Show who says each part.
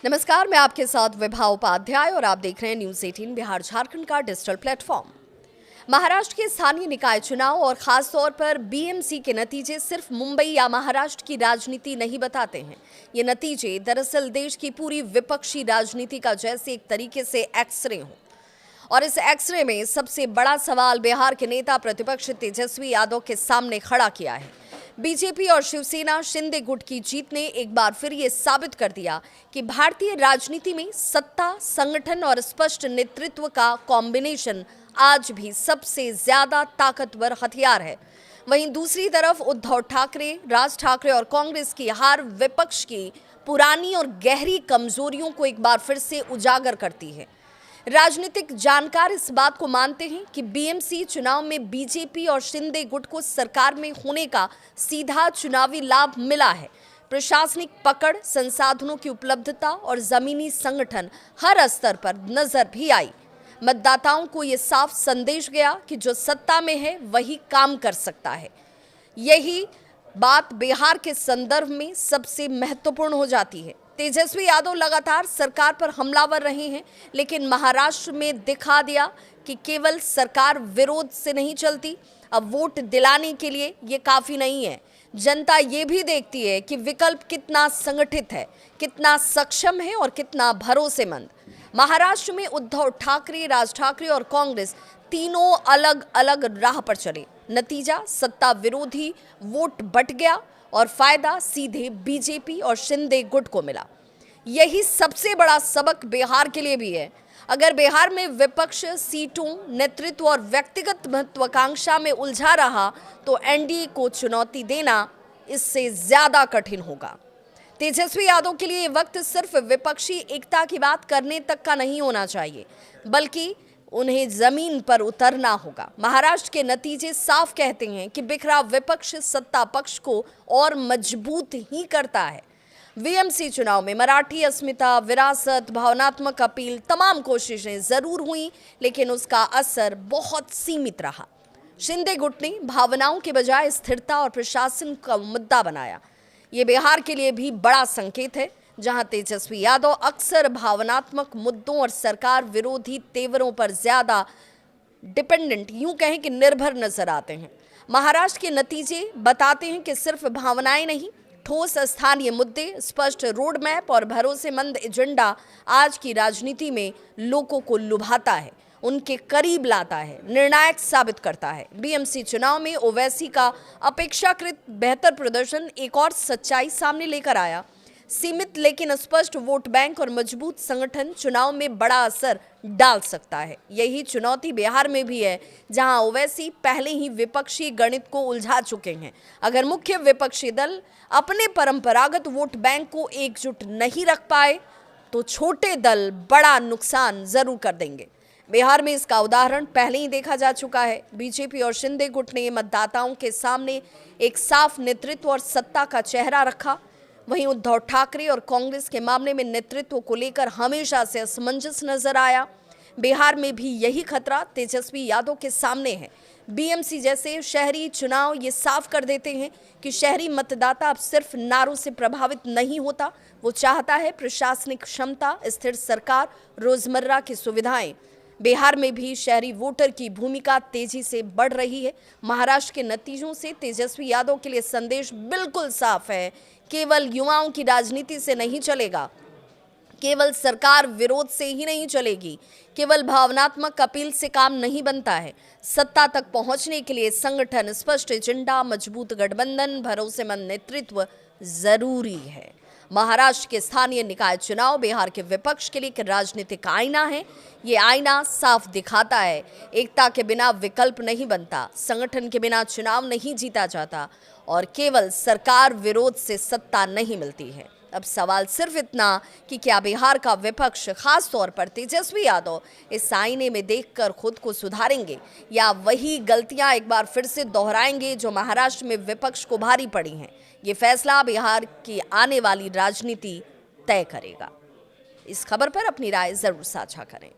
Speaker 1: नमस्कार, मैं आपके साथ विभा उपाध्याय और आप देख रहे हैं न्यूज़ 18 बिहार झारखंड का डिजिटल प्लेटफॉर्म। महाराष्ट्र के स्थानीय निकाय चुनाव और खास तौर पर बीएमसी के नतीजे सिर्फ मुंबई या महाराष्ट्र की राजनीति नहीं बताते हैं। ये नतीजे दरअसल देश की पूरी विपक्षी राजनीति का जैसे एक तरीके से एक्सरे हो। और इस एक्सरे में सबसे बड़ा सवाल बिहार के नेता प्रतिपक्ष तेजस्वी यादव के सामने खड़ा किया है। बीजेपी और शिवसेना शिंदे गुट की जीत ने एक बार फिर ये साबित कर दिया कि भारतीय राजनीति में सत्ता, संगठन और स्पष्ट नेतृत्व का कॉम्बिनेशन आज भी सबसे ज्यादा ताकतवर हथियार है। वहीं दूसरी तरफ उद्धव ठाकरे, राज ठाकरे और कांग्रेस की हार विपक्ष की पुरानी और गहरी कमजोरियों को एक बार फिर से उजागर करती है। राजनीतिक जानकार इस बात को मानते हैं कि बीएमसी चुनाव में बीजेपी और शिंदे गुट को सरकार में होने का सीधा चुनावी लाभ मिला है। प्रशासनिक पकड़, संसाधनों की उपलब्धता और जमीनी संगठन हर स्तर पर नजर भी आई। मतदाताओं को ये साफ संदेश गया कि जो सत्ता में है वही काम कर सकता है। यही बात बिहार के संदर्भ में सबसे महत्वपूर्ण हो जाती है। तेजस्वी यादव लगातार सरकार पर हमलावर रहे हैं, लेकिन महाराष्ट्र में दिखा दिया कि केवल सरकार विरोध से नहीं चलती। अब वोट दिलाने के लिए ये काफी नहीं है। जनता ये भी देखती है कि विकल्प कितना संगठित है, कितना सक्षम है और कितना भरोसेमंद। महाराष्ट्र में उद्धव ठाकरे, राज ठाकरे और कांग्रेस तीनों अलग अलग राह पर चले। नतीजा सत्ता विरोधी वोट बट गया और फायदा सीधे बीजेपी और शिंदे गुट को मिला। यही सबसे बड़ा सबक बिहार के लिए भी है। अगर बिहार में विपक्ष सीटों, नेतृत्व और व्यक्तिगत महत्वाकांक्षा में उलझा रहा तो एनडीए को चुनौती देना इससे ज्यादा कठिन होगा। तेजस्वी यादव के लिए ये वक्त सिर्फ विपक्षी एकता की बात करने तक का नहीं होना चाहिए, बल्कि उन्हें जमीन पर उतरना होगा। महाराष्ट्र के नतीजे साफ कहते हैं कि बिखरा विपक्ष सत्ता पक्ष को और मजबूत ही करता है। बीएमसी चुनाव में मराठी अस्मिता, विरासत, भावनात्मक अपील, तमाम कोशिशें जरूर हुई, लेकिन उसका असर बहुत सीमित रहा। शिंदे गुट ने भावनाओं के बजाय स्थिरता और प्रशासन का मुद्दा बनाया। ये बिहार के लिए भी बड़ा संकेत है, जहां तेजस्वी यादव अक्सर भावनात्मक मुद्दों और सरकार विरोधी तेवरों पर ज्यादा डिपेंडेंट, यूं कहें कि निर्भर नजर आते हैं। महाराष्ट्र के नतीजे बताते हैं कि सिर्फ भावनाएं नहीं, ठोस स्थानीय मुद्दे, स्पष्ट रोड मैप और भरोसेमंद एजेंडा आज की राजनीति में लोगों को लुभाता है, उनके करीब लाता है, निर्णायक साबित करता है। बीएमसी चुनाव में ओवैसी का अपेक्षाकृत बेहतर प्रदर्शन एक और सच्चाई सामने लेकर आया। सीमित लेकिन स्पष्ट वोट बैंक और मजबूत संगठन चुनाव में बड़ा असर डाल सकता है। यही चुनौती बिहार में भी है, जहां ओवैसी पहले ही विपक्षी गणित को उलझा चुके हैं। अगर मुख्य विपक्षी दल अपने परंपरागत वोट बैंक को एकजुट नहीं रख पाए तो छोटे दल बड़ा नुकसान जरूर कर देंगे। बिहार में इसका उदाहरण पहले ही देखा जा चुका है। बीजेपी और शिंदे गुट ने मतदाताओं के सामने एक साफ नेतृत्व और सत्ता का चेहरा रखा। वहीं उद्धव ठाकरे और कांग्रेस के मामले में नेतृत्व को लेकर हमेशा से असमंजस नजर आया। बिहार में भी यही खतरा तेजस्वी यादव के सामने है। बीएमसी जैसे शहरी चुनाव ये साफ कर देते हैं कि शहरी मतदाता अब सिर्फ नारों से प्रभावित नहीं होता, वो चाहता है प्रशासनिक क्षमता, स्थिर सरकार, रोजमर्रा की सुविधाएं। बिहार में भी शहरी वोटर की भूमिका तेजी से बढ़ रही है। महाराष्ट्र के नतीजों से तेजस्वी यादव के लिए संदेश बिल्कुल साफ है। केवल युवाओं की राजनीति से नहीं चलेगा, केवल सरकार विरोध से ही नहीं चलेगी, केवल भावनात्मक अपील से काम नहीं बनता है। सत्ता तक पहुंचने के लिए संगठन, स्पष्ट एजेंडा, मजबूत गठबंधन, भरोसेमंद नेतृत्व जरूरी है। महाराष्ट्र के स्थानीय निकाय चुनाव बिहार के विपक्ष के लिए एक राजनीतिक आईना है। ये आईना साफ दिखाता है, एकता के बिना विकल्प नहीं बनता, संगठन के बिना चुनाव नहीं जीता जाता और केवल सरकार विरोध से सत्ता नहीं मिलती है। अब सवाल सिर्फ इतना कि क्या बिहार का विपक्ष, खास तौर पर तेजस्वी यादव, इस आईने में देखकर खुद को सुधारेंगे या वही गलतियां एक बार फिर से दोहराएंगे जो महाराष्ट्र में विपक्ष को भारी पड़ी हैं। ये फैसला बिहार की आने वाली राजनीति तय करेगा। इस खबर पर अपनी राय जरूर साझा करें।